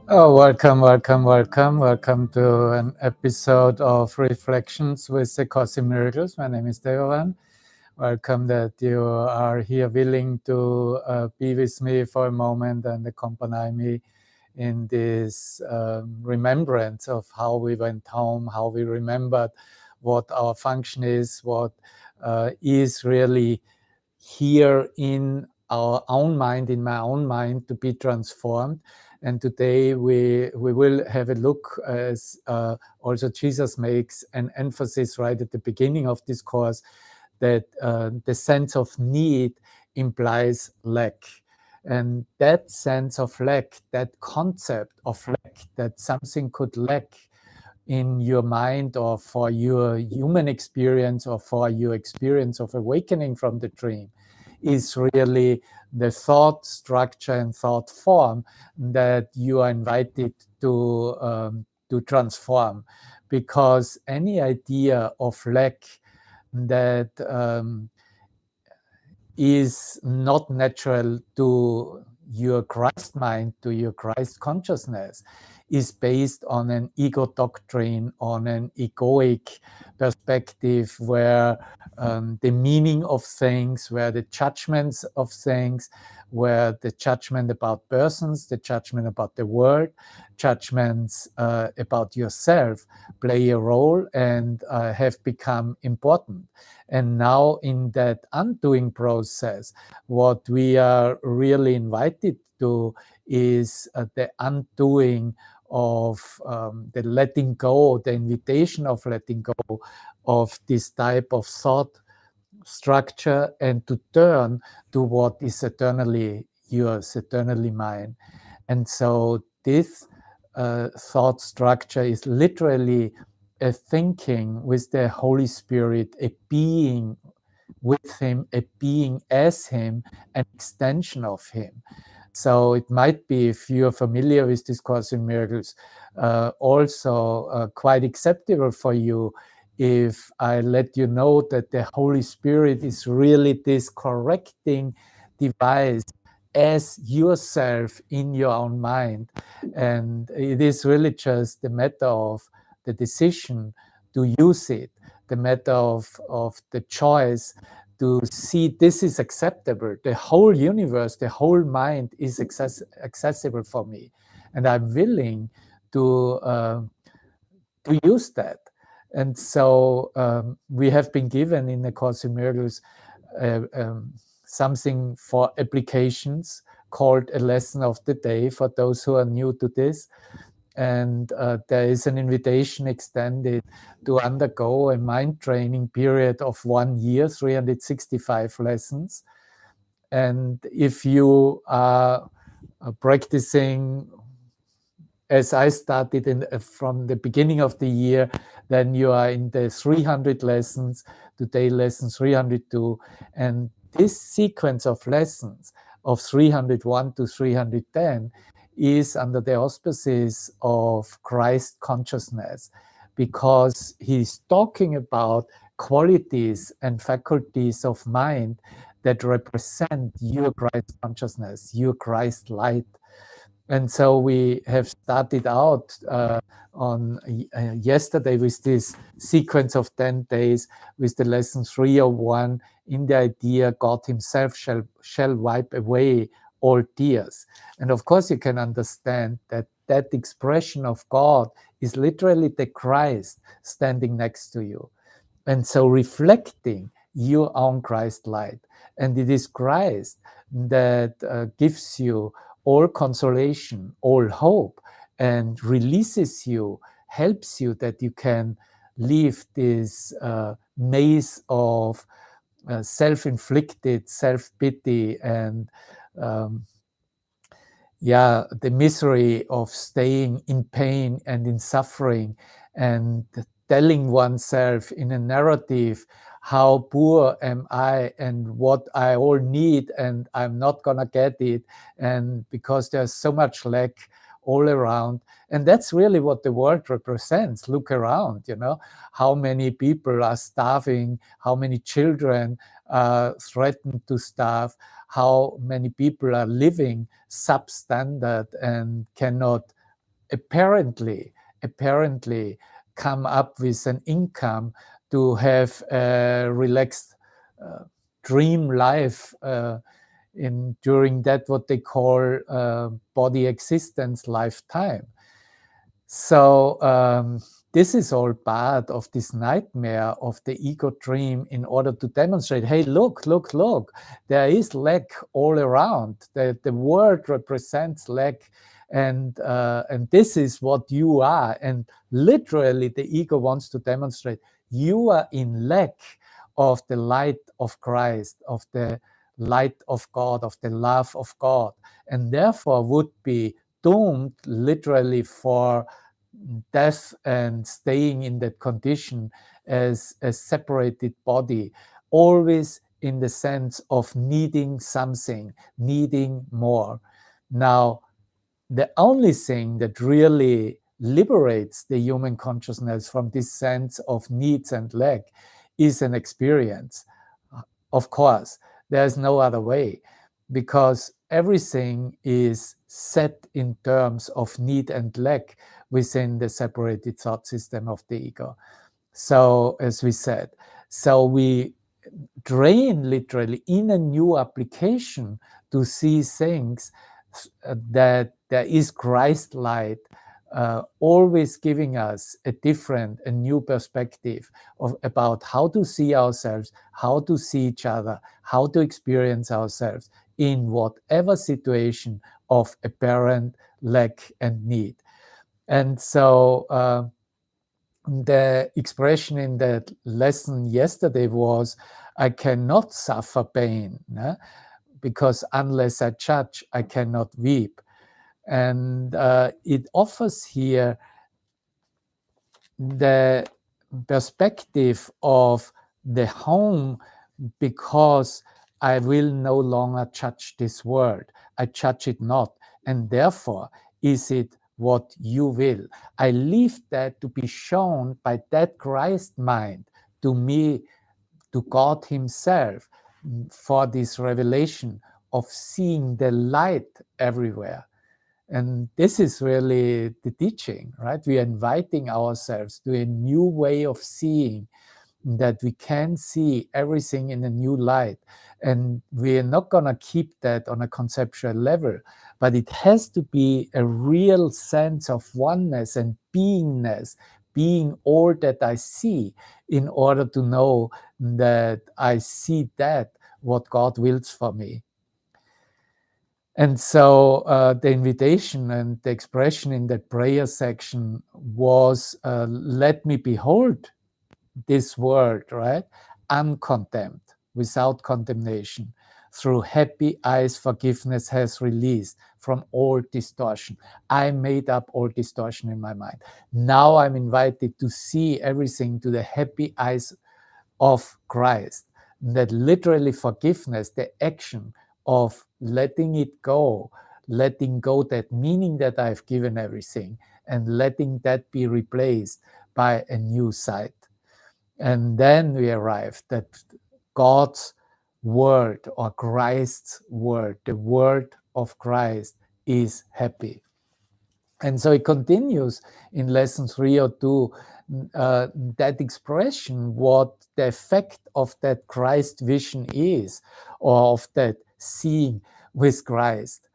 Oh, welcome to an episode of Reflections with the Cosmic Miracles. My name is Devavan. Welcome that you are here willing to be with me for a moment and accompany me in this remembrance of how we went home, how we remembered what our function is, what is really here in our own mind, in my own mind, to be transformed. And today we will have a look, as also Jesus makes an emphasis right at the beginning of this course, that the sense of need implies lack. And that sense of lack, that concept of lack, that something could lack in your mind or for your human experience or for your experience of awakening from the dream, is really the thought structure and thought form that you are invited to transform. Because any idea of lack that is not natural to your Christ mind, to your Christ consciousness, is based on an ego doctrine, on an egoic perspective where the meaning of things, where the judgments of things, where the judgment about persons, the judgment about the world, judgments about yourself play a role and have become important. And now, in that undoing process, what we are really invited to is the undoing of the letting go, the invitation of letting go of this type of thought structure, and to turn to what is eternally yours, eternally mine. And so, this thought structure is literally a thinking with the Holy Spirit, a being with Him, a being as Him, an extension of Him. So it might be, if you're familiar with this Course in Miracles, also quite acceptable for you if I let you know that the Holy Spirit is really this correcting device as yourself in your own mind. And it is really just the matter of the decision to use it, the matter of the choice to see this is acceptable. The whole universe, the whole mind is accessible for me. And I'm willing to use that. And so we have been given in the Course in Miracles something for applications called a lesson of the day for those who are new to this. And there is an invitation extended to undergo a mind training period of 1 year, 365 lessons. And if you are practicing as I started from the beginning of the year, then you are in the 300 lessons, today lesson 302. And this sequence of lessons of 301 to 310 is under the auspices of Christ consciousness, because he's talking about qualities and faculties of mind that represent your Christ consciousness, your Christ light. And so we have started out on yesterday with this sequence of 10 days with the lesson 301, in the idea God himself shall wipe away all tears. And of course you can understand that that expression of God is literally the Christ standing next to you. And so reflecting your own Christ light. And it is Christ that gives you all consolation, all hope, and releases you, helps you that you can leave this maze of self-inflicted self-pity and the misery of staying in pain and in suffering, and telling oneself in a narrative, how poor am I and what I all need, and I'm not gonna get it, and because there's so much lack all around. And that's really what the world represents. Look around, how many people are starving, how many children are threatened to starve, how many people are living substandard and cannot apparently come up with an income to have a relaxed dream life during that what they call body existence lifetime. So this is all part of this nightmare of the ego dream in order to demonstrate, hey, look, there is lack all around. The world represents lack, and this is what you are. And literally the ego wants to demonstrate you are in lack of the light of Christ, of the light of God, of the love of God, and therefore would be doomed literally for death and staying in that condition as a separated body, always in the sense of needing something, needing more. Now, the only thing that really liberates the human consciousness from this sense of needs and lack is an experience. Of course, there's no other way, because everything is set in terms of need and lack within the separated thought system of the ego. So, as we said, so we train literally in a new application to see things that there is Christ light, always giving us a different, a new perspective about how to see ourselves, how to see each other, how to experience ourselves in whatever situation of apparent lack and need. And so the expression in that lesson yesterday was, I cannot suffer pain, because unless I judge, I cannot weep. And it offers here the perspective of the home, because I will no longer judge this world. I judge it not. And therefore, is it what you will? I leave that to be shown by that Christ mind to me, to God Himself, for this revelation of seeing the light everywhere. And this is really the teaching, right? We are inviting ourselves to a new way of seeing, that we can see everything in a new light. And we're not going to keep that on a conceptual level, but it has to be a real sense of oneness and beingness, being all that I see, in order to know that I see that what God wills for me. And so the invitation and the expression in that prayer section was, let me behold this world, right? Uncondemned, without condemnation. Through happy eyes, forgiveness has released from all distortion. I made up all distortion in my mind. Now I'm invited to see everything to the happy eyes of Christ. That literally forgiveness, the action of letting it go, letting go that meaning that I've given everything, and letting that be replaced by a new sight. And then we arrive that God's word, or Christ's word, the word of Christ, is happy. And so it continues in lesson 302, that expression, what the effect of that Christ vision is, or of that seeing with Christ.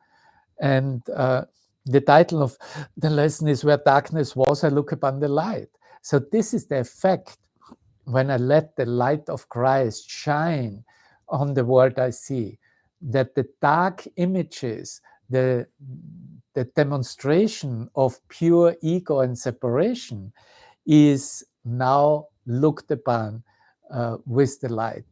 And the title of the lesson is, Where Darkness Was, I Look Upon the Light. So this is the effect when I let the light of Christ shine on the world I see, that the dark images, the demonstration of pure ego and separation, is now looked upon with the light.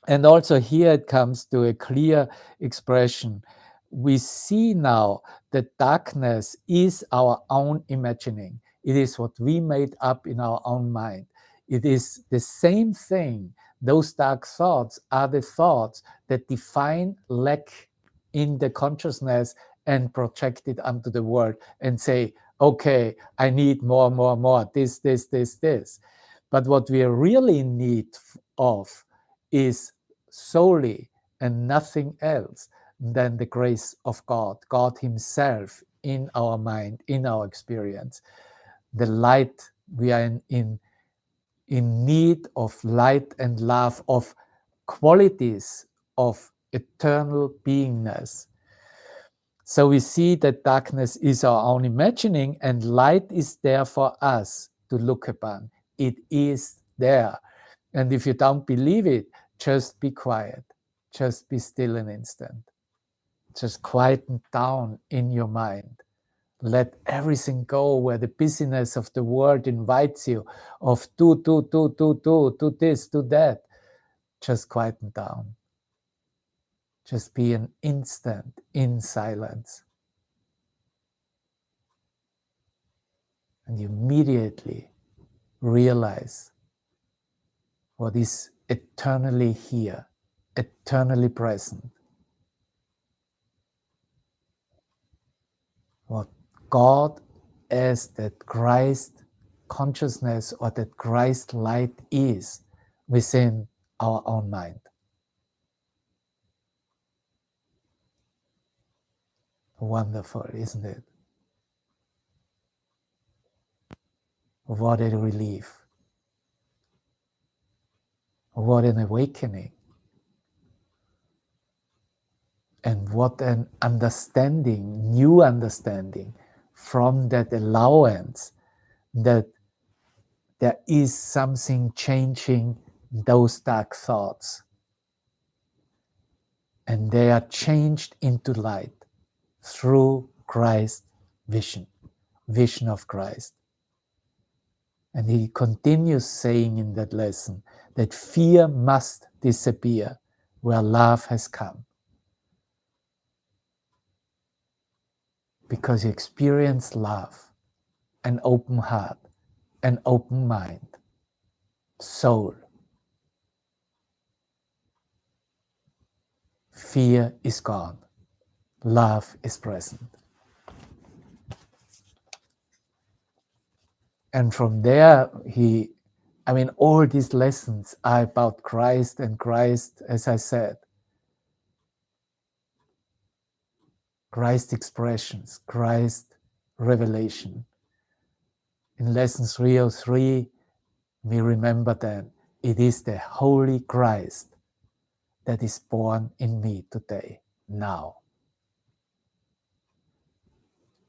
And also here it comes to a clear expression. We see now that darkness is our own imagining. It is what we made up in our own mind. It is the same thing. Those dark thoughts are the thoughts that define lack in the consciousness and project it onto the world and say, okay, I need more, this. But what we are really in need of is solely and nothing else than the grace of God, God Himself in our mind, in our experience. The light, we are in need of light and love, of qualities of eternal beingness. So we see that darkness is our own imagining, and light is there for us to look upon. It is there. And if you don't believe it, just be quiet. Just be still an instant. Just quieten down in your mind. Let everything go where the busyness of the world invites you of do this, do that. Just quieten down. Just be an instant in silence. And you immediately realize what is eternally here, eternally present. What God as that Christ consciousness or that Christ light is within our own mind. Wonderful, isn't it? What a relief. What an awakening. And what an understanding, new understanding from that allowance that there is something changing those dark thoughts. And they are changed into light through Christ's vision of Christ. And he continues saying in that lesson that fear must disappear where love has come. Because you experience love, an open heart, an open mind, soul. Fear is gone. Love is present. And from there, all these lessons are about Christ, and Christ, as I said, Christ expressions, Christ revelation. In lesson 303, we remember that it is the Holy Christ that is born in me today, now.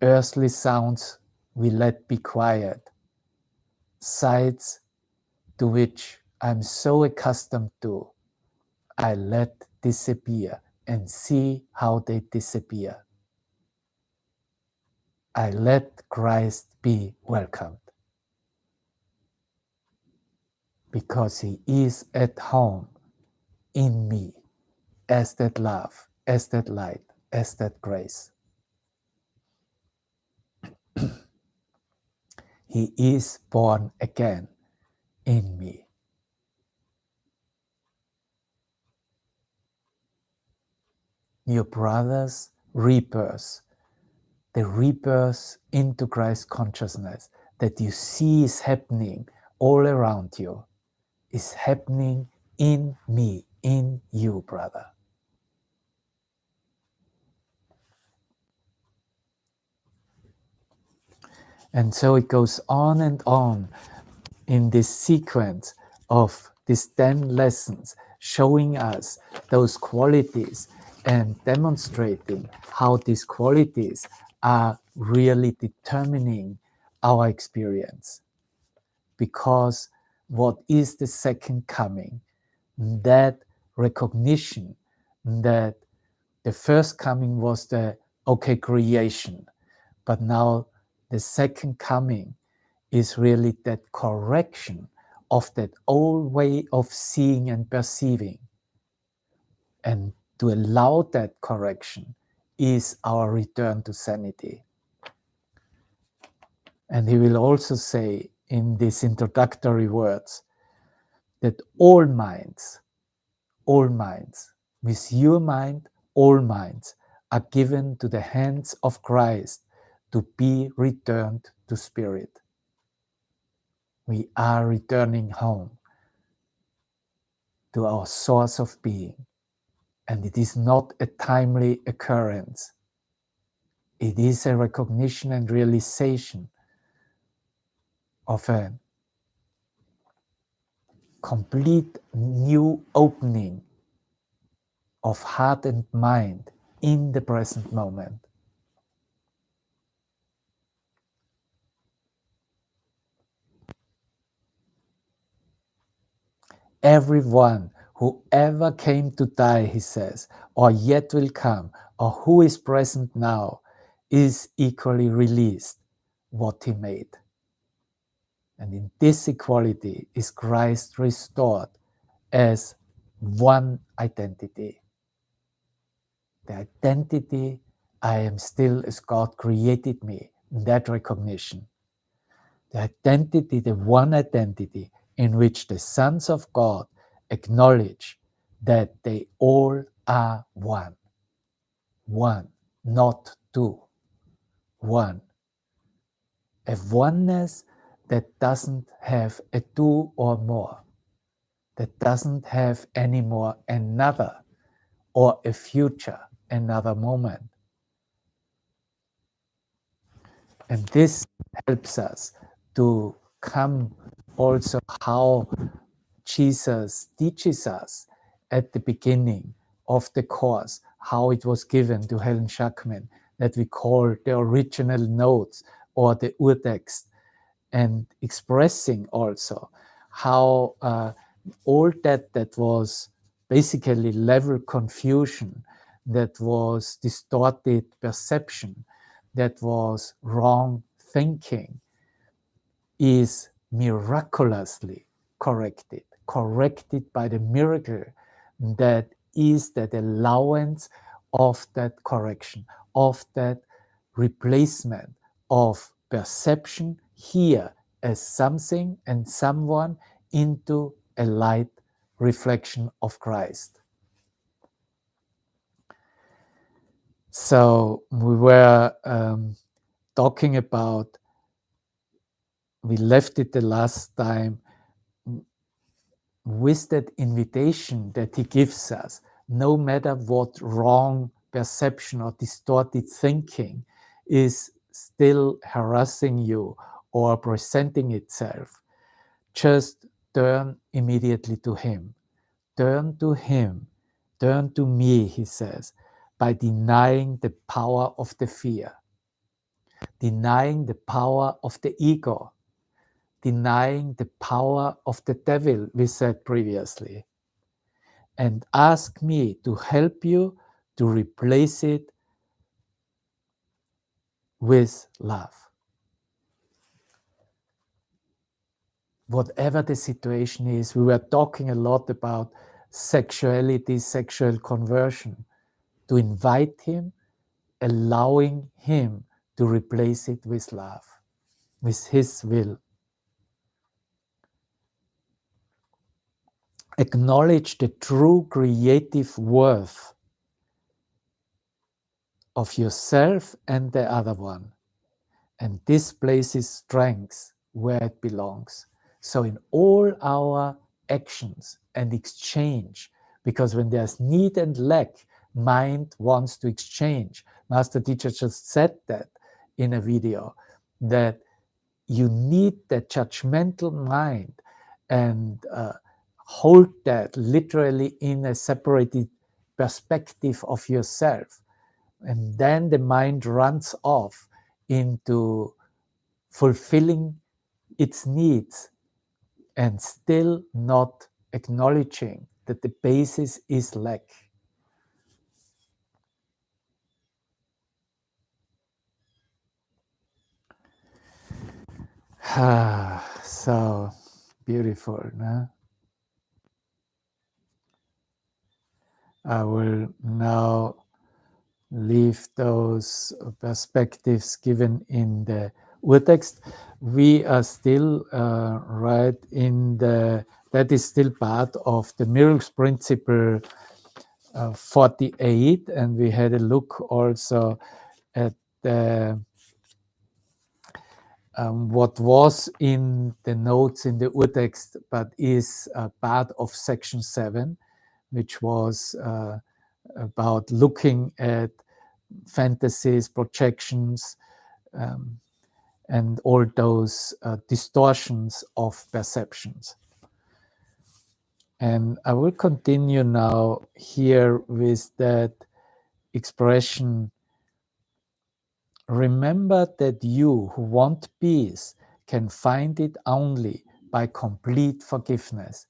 Earthly sounds we let be quiet. Sights to which I'm so accustomed to, I let disappear and see how they disappear. I let Christ be welcomed because he is at home in me as that love, as that light, as that grace. He is born again in me. Your brother's rebirth, the rebirth into Christ consciousness that you see is happening all around you, is happening in me, in you, brother. And so it goes on and on in this sequence of these 10 lessons, showing us those qualities and demonstrating how these qualities are really determining our experience. Because what is the second coming? That recognition that the first coming was the creation, but now the second coming is really that correction of that old way of seeing and perceiving. And to allow that correction is our return to sanity. And he will also say in these introductory words that all minds, with your mind, all minds are given to the hands of Christ to be returned to spirit. We are returning home to our source of being. And it is not a timely occurrence. It is a recognition and realization of a complete new opening of heart and mind in the present moment. Everyone who ever came to die, he says, or yet will come, or who is present now, is equally released what he made. And in this equality is Christ restored as one identity. The identity I am still as God created me, in that recognition. The identity, the one identity in which the sons of God acknowledge that they all are one. One, not two. One. A oneness that doesn't have a two or more, that doesn't have anymore another or a future, another moment. And this helps us to come also how Jesus teaches us at the beginning of the course, how it was given to Helen Schackman, that we call the original notes or the Urtext, and expressing also how all that was basically level confusion, that was distorted perception, that was wrong thinking, is miraculously corrected by the miracle that is that allowance of that correction, of that replacement of perception here as something and someone into a light reflection of Christ. So we were talking about, we left it the last time with that invitation that he gives us, no matter what wrong perception or distorted thinking is still harassing you or presenting itself, just turn immediately to him. Turn to him, turn to me, he says, by denying the power of the fear, denying the power of the ego, denying the power of the devil, we said previously, and ask me to help you to replace it with love. Whatever the situation is, we were talking a lot about sexuality, sexual conversion, to invite him, allowing him to replace it with love, with his will. Acknowledge the true creative worth of yourself and the other one. And this places strength where it belongs. So in all our actions and exchange, because when there's need and lack, mind wants to exchange. Master teacher just said that in a video, that you need that judgmental mind and hold that literally in a separated perspective of yourself. And then the mind runs off into fulfilling its needs and still not acknowledging that the basis is lack. So beautiful, no? I will now leave those perspectives given in the Urtext. We are still right in the, that is still part of the Miracles Principle 48, and we had a look also at the what was in the notes in the Urtext, but is part of section 7, which was about looking at fantasies, projections, and all those distortions of perceptions. And I will continue now here with that expression. Remember that you who want peace can find it only by complete forgiveness.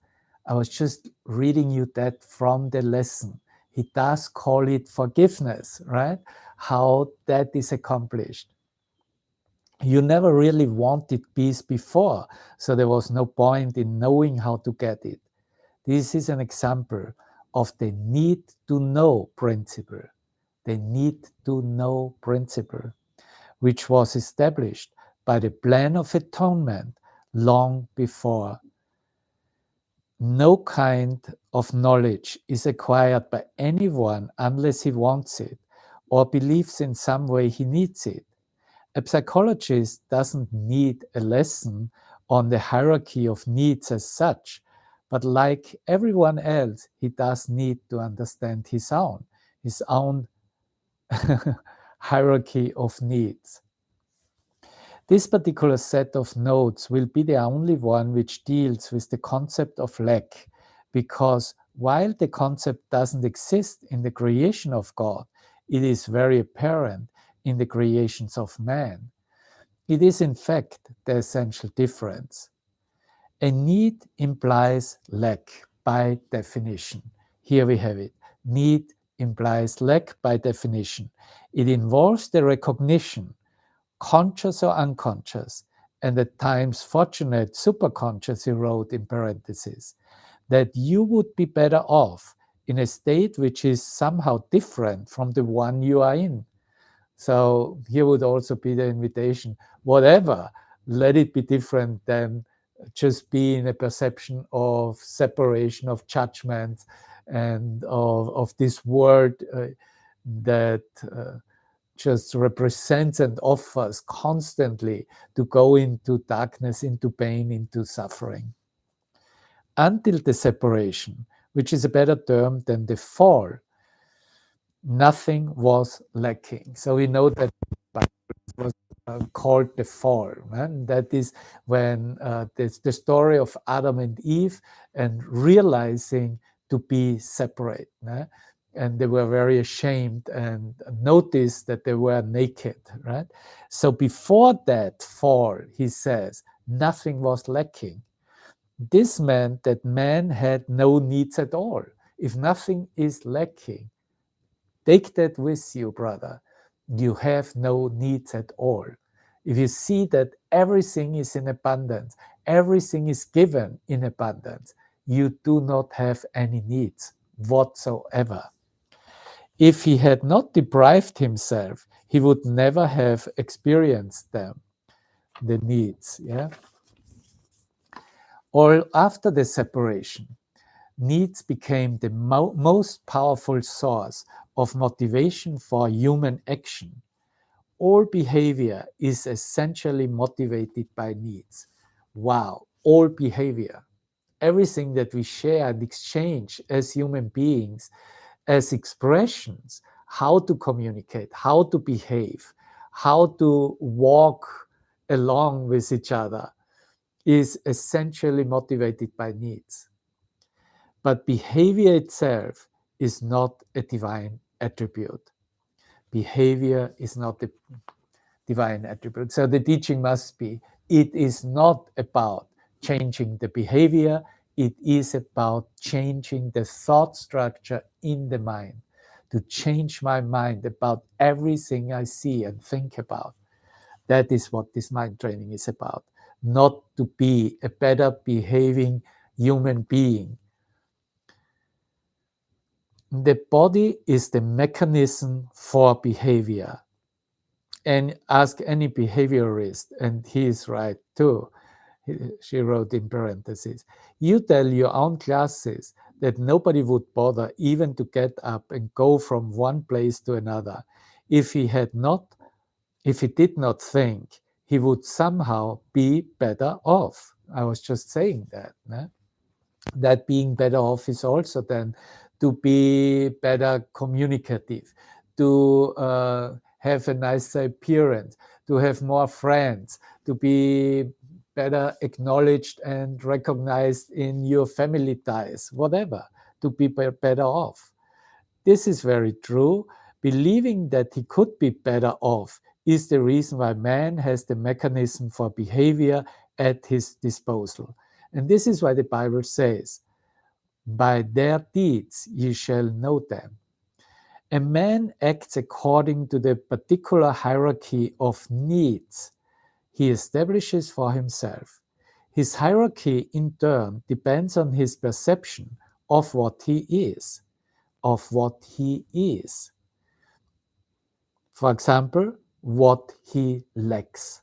I was just reading you that from the lesson. He does call it forgiveness, right? How that is accomplished. You never really wanted peace before, so there was no point in knowing how to get it. This is an example of the need to know principle. The need to know principle, which was established by the plan of atonement long before. No kind of knowledge is acquired by anyone unless he wants it or believes in some way he needs it. A psychologist doesn't need a lesson on the hierarchy of needs as such, but like everyone else, he does need to understand his own hierarchy of needs. This particular set of notes will be the only one which deals with the concept of lack, because while the concept doesn't exist in the creation of God, it is very apparent in the creations of man. It is in fact the essential difference. A need implies lack by definition. Here we have it. Need implies lack by definition. It involves the recognition, conscious or unconscious, and at times fortunate superconscious, he wrote in parentheses, that you would be better off in a state which is somehow different from the one you are in. So here would also be the invitation, whatever, let it be different than just be in a perception of separation, of judgment, and of this world that just represents and offers constantly to go into darkness, into pain, into suffering. Until the separation, which is a better term than the fall, nothing was lacking. So we know that it was called the fall. And that is when the story of Adam and Eve and realizing to be separate. And they were very ashamed and noticed that they were naked, right? So before that fall, he says, nothing was lacking. This meant that man had no needs at all. If nothing is lacking, take that with you, brother. You have no needs at all. If you see that everything is in abundance, everything is given in abundance, you do not have any needs whatsoever. If he had not deprived himself, he would never have experienced them, the needs. Yeah. Or after the separation, needs became the most powerful source of motivation for human action. All behavior is essentially motivated by needs. Wow, all behavior. Everything that we share and exchange as human beings, as expressions, how to communicate, how to behave, how to walk along with each other, is essentially motivated by needs. But behavior itself is not a divine attribute. Behavior is not a divine attribute. So the teaching must be, it is not about changing the behavior, it is about changing the thought structure in the mind, to change my mind about everything I see and think about. That is what this mind training is about, not to be a better behaving human being. The body is the mechanism for behavior. And ask any behaviorist, and he is right too. She wrote in parentheses, you tell your own classes that nobody would bother even to get up and go from one place to another if he did not think he would somehow be better off. I was just saying that. That being better off is also then to be better communicative, to have a nicer appearance, to have more friends, to be better acknowledged and recognized in your family ties, whatever, to be better off. This is very true. Believing that he could be better off is the reason why man has the mechanism for behavior at his disposal. And this is why the Bible says, by their deeds ye shall know them. A man acts according to the particular hierarchy of needs he establishes for himself. His hierarchy, in turn, depends on his perception of what he is. Of what he is. For example, what he lacks.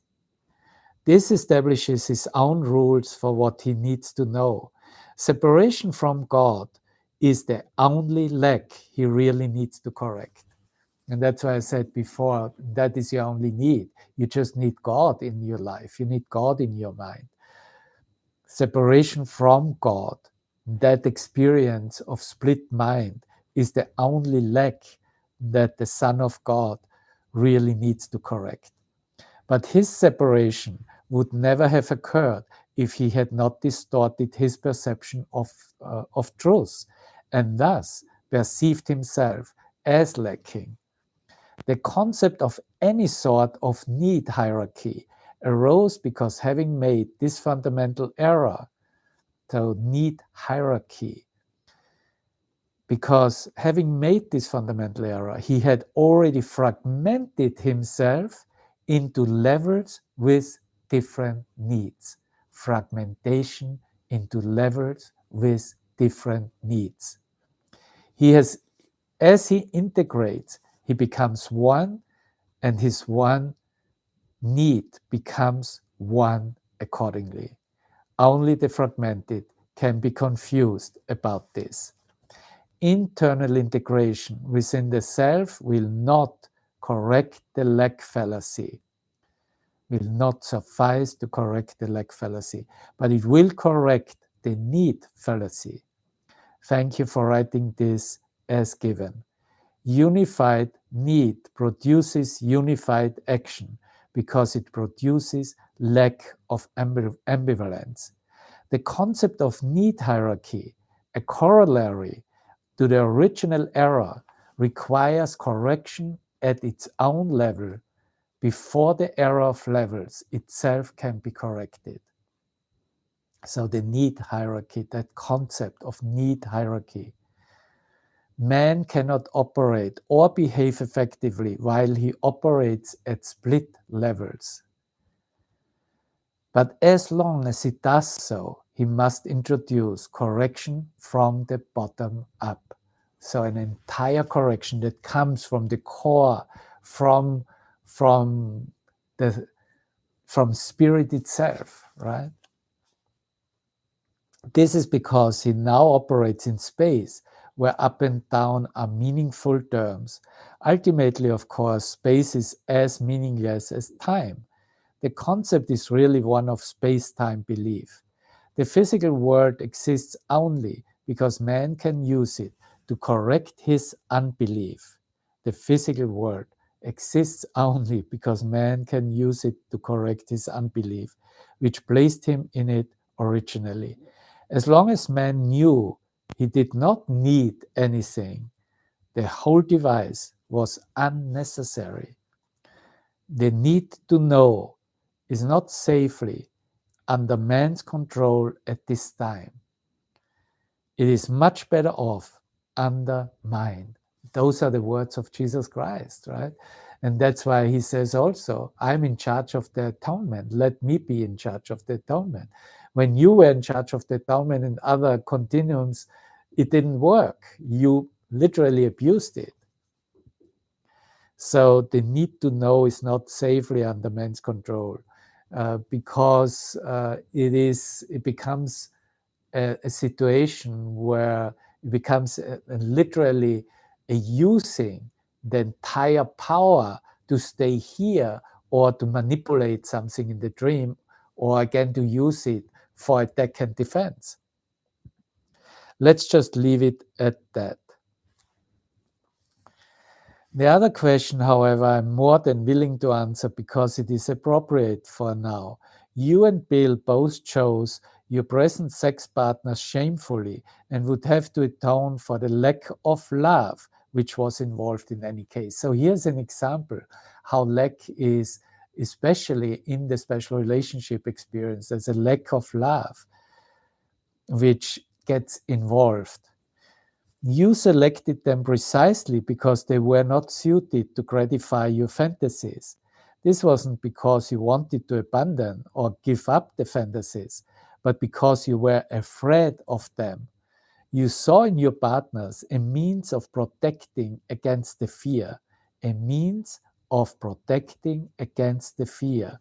This establishes his own rules for what he needs to know. Separation from God is the only lack he really needs to correct. And that's why I said before, that is your only need. You just need God in your life. You need God in your mind. Separation from God, that experience of split mind, is the only lack that the Son of God really needs to correct. But his separation would never have occurred if he had not distorted his perception of truth, and thus perceived himself as lacking. The concept of any sort of need hierarchy arose because having made this fundamental error, so need hierarchy, because having made this fundamental error, he had already fragmented himself into levels with different needs. Fragmentation into levels with different needs. He has, as he integrates, he becomes one, and his one need becomes one accordingly. Only the fragmented can be confused about this. Internal integration within the self will not correct the lack fallacy, will not suffice to correct the lack fallacy, but it will correct the need fallacy. Thank you for writing this as given. Unified need produces unified action because it produces lack of ambivalence. The concept of need hierarchy, a corollary to the original error, requires correction at its own level before the error of levels itself can be corrected. So the need hierarchy, that concept of need hierarchy. Man cannot operate or behave effectively while he operates at split levels. But as long as he does so, he must introduce correction from the bottom up. So an entire correction that comes from the core, from spirit itself, right? This is because he now operates in space where up and down are meaningful terms. Ultimately, of course, space is as meaningless as time. The concept is really one of space-time belief. The physical world exists only because man can use it to correct his unbelief. The physical world exists only because man can use it to correct his unbelief, which placed him in it originally. As long as man knew he did not need anything, the whole device was unnecessary. The need to know is not safely under man's control at this time. It is much better off under mine. Those are the words of Jesus Christ, right? And that's why he says also, I'm in charge of the atonement. Let me be in charge of the atonement. When you were in charge of the atonement in other continuums, it didn't work. You literally abused it. So the need to know is not safely under man's control because it becomes a situation where it becomes literally a using the entire power to stay here or to manipulate something in the dream, or again to use it for attack and defense. Let's just leave it at that. The other question, however, I'm more than willing to answer because it is appropriate for now. You and Bill both chose your present sex partners shamefully and would have to atone for the lack of love which was involved in any case. So here's an example how lack is, especially in the special relationship experience, there's a lack of love which gets involved. You selected them precisely because they were not suited to gratify your fantasies. This wasn't because you wanted to abandon or give up the fantasies, but because you were afraid of them. You saw in your partners a means of protecting against the fear, a means of protecting against the fear.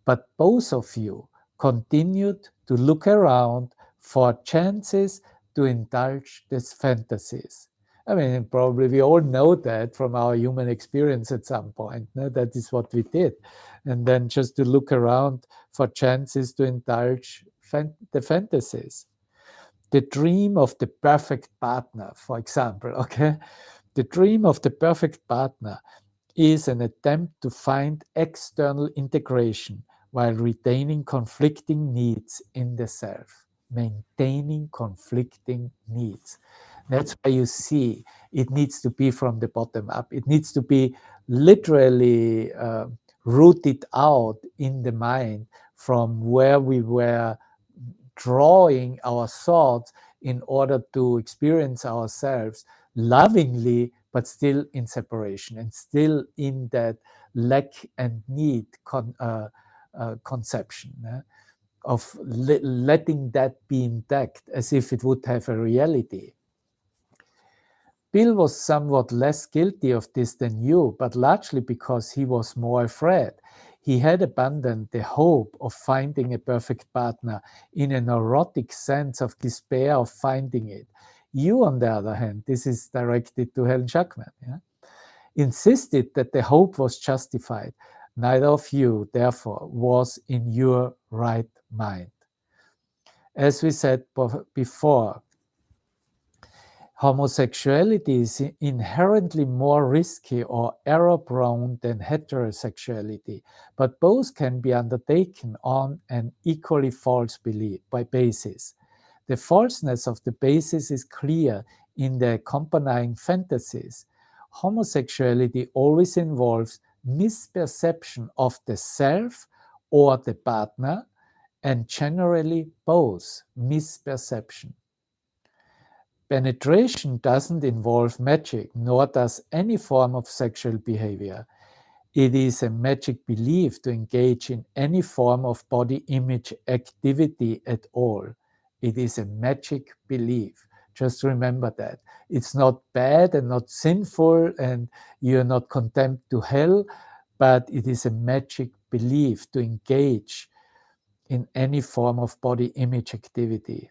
But both of you continued to look around for chances to indulge these fantasies. I mean, probably we all know that from our human experience at some point. No? That is what we did. And then just to look around for chances to indulge the fantasies. The dream of the perfect partner, for example, okay? The dream of the perfect partner is an attempt to find external integration while retaining conflicting needs in the self, maintaining conflicting needs. That's why you see it needs to be from the bottom up. It needs to be literally rooted out in the mind from where we were drawing our thoughts in order to experience ourselves lovingly, but still in separation and still in that lack and need conception of letting that be intact as if it would have a reality. Bill was somewhat less guilty of this than you, but largely because he was more afraid. He had abandoned the hope of finding a perfect partner in a neurotic sense of despair of finding it. You, on the other hand, this is directed to Helen Schuckman, insisted that the hope was justified. Neither of you, therefore, was in your right mind. As we said before, homosexuality is inherently more risky or error-prone than heterosexuality, but both can be undertaken on an equally false basis. The falseness of the basis is clear in the accompanying fantasies. Homosexuality always involves misperception of the self or the partner, and generally both misperception. Penetration doesn't involve magic, nor does any form of sexual behavior. It is a magic belief to engage in any form of body image activity at all. It is a magic belief. Just remember that. It's not bad and not sinful, and you're not condemned to hell, but it is a magic belief to engage in any form of body image activity.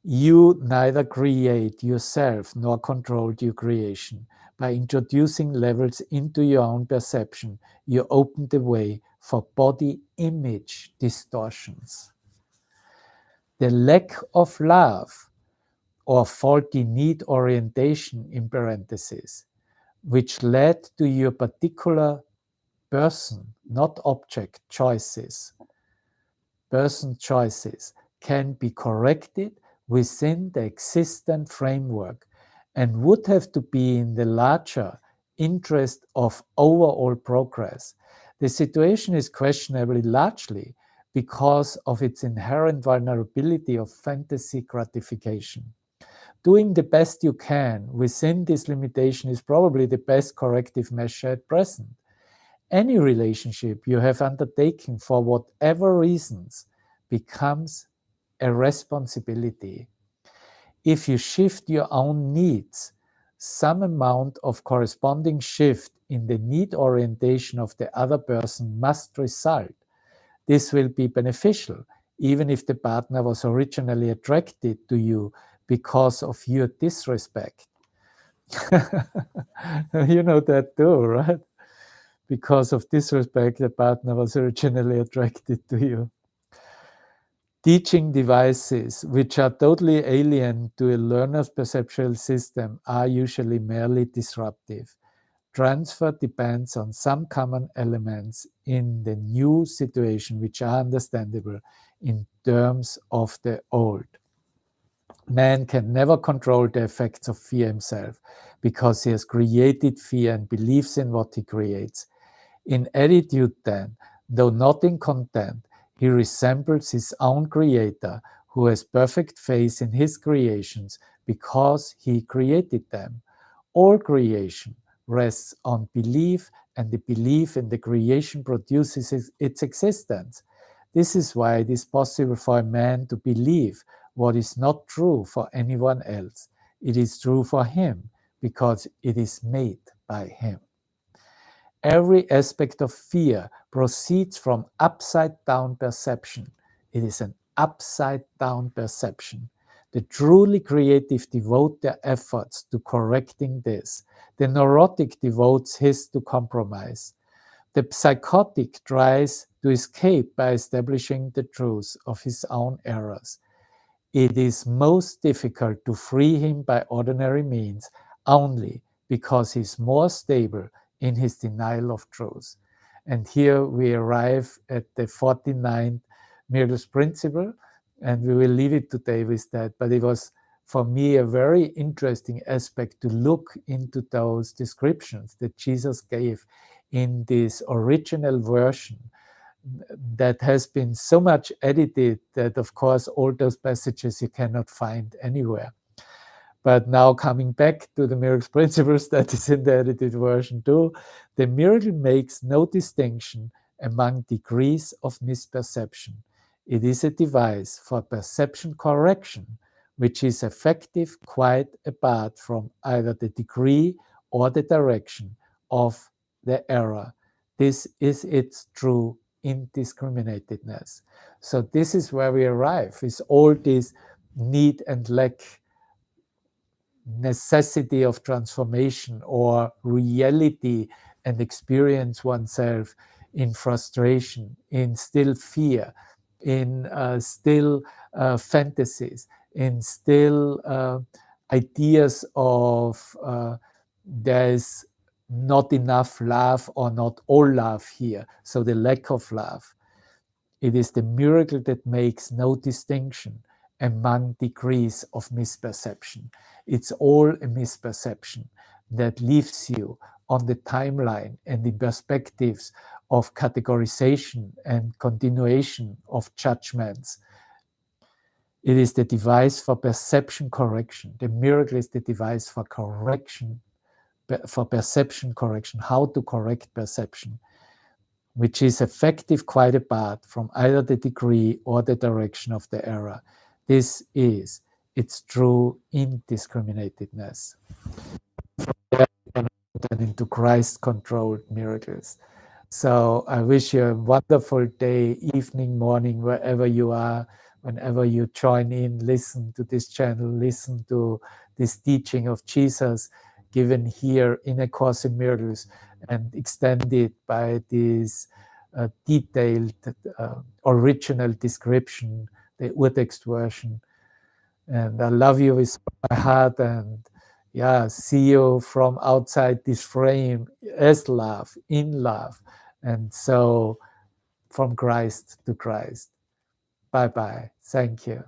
You neither create yourself nor control your creation. By introducing levels into your own perception, you open the way for body image distortions. The lack of love or faulty need orientation, in parentheses, which led to your particular person, not object choices, person choices, can be corrected within the existent framework and would have to be in the larger interest of overall progress. The situation is questionable largely because of its inherent vulnerability of fantasy gratification. Doing the best you can within this limitation is probably the best corrective measure at present. Any relationship you have undertaken for whatever reasons becomes a responsibility. If you shift your own needs, some amount of corresponding shift in the need orientation of the other person must result. This will be beneficial, even if the partner was originally attracted to you because of your disrespect. You know that too, right? Because of disrespect, the partner was originally attracted to you. Teaching devices, which are totally alien to a learner's perceptual system, are usually merely disruptive. Transfer depends on some common elements in the new situation which are understandable in terms of the old. Man can never control the effects of fear himself because he has created fear and believes in what he creates. In attitude, then, though not in content, he resembles his own creator who has perfect faith in his creations because he created them. All creation rests on belief, and the belief in the creation produces its existence. This is why it is possible for a man to believe what is not true for anyone else. It is true for him because it is made by him. Every aspect of fear proceeds from upside-down perception. It is an upside-down perception. The truly creative devote their efforts to correcting this. The neurotic devotes his to compromise. The psychotic tries to escape by establishing the truth of his own errors. It is most difficult to free him by ordinary means only because he is more stable in his denial of truth. And here we arrive at the 49th Miracles Principle, and we will leave it today with that. But it was, for me, a very interesting aspect to look into those descriptions that Jesus gave in this original version that has been so much edited that, of course, all those passages you cannot find anywhere. But now coming back to the Miracles Principles that is in the edited version too, the miracle makes no distinction among degrees of misperception. It is a device for perception correction, which is effective quite apart from either the degree or the direction of the error. This is its true indiscriminatedness. So this is where we arrive, is all this need and lack, necessity of transformation, or reality and experience oneself in frustration, in still fear, in still fantasies, in still ideas of there's not enough love or not all love here, so the lack of love. It is the miracle that makes no distinction among degrees of misperception. It's all a misperception that leaves you on the timeline and the perspectives of categorization and continuation of judgments. It is the device for perception correction. The miracle is the device for correction, for perception correction, how to correct perception, which is effective quite apart from either the degree or the direction of the error. This is its true indiscriminatedness. And into Christ-controlled miracles. So I wish you a wonderful day, evening, morning, wherever you are, whenever you join in, listen to this channel, listen to this teaching of Jesus given here in A Course in Miracles and extended by this detailed original description, the Urtext version. And I love you with my heart, and yeah, see you from outside this frame as love, in love. And so from Christ to Christ. Bye-bye. Thank you.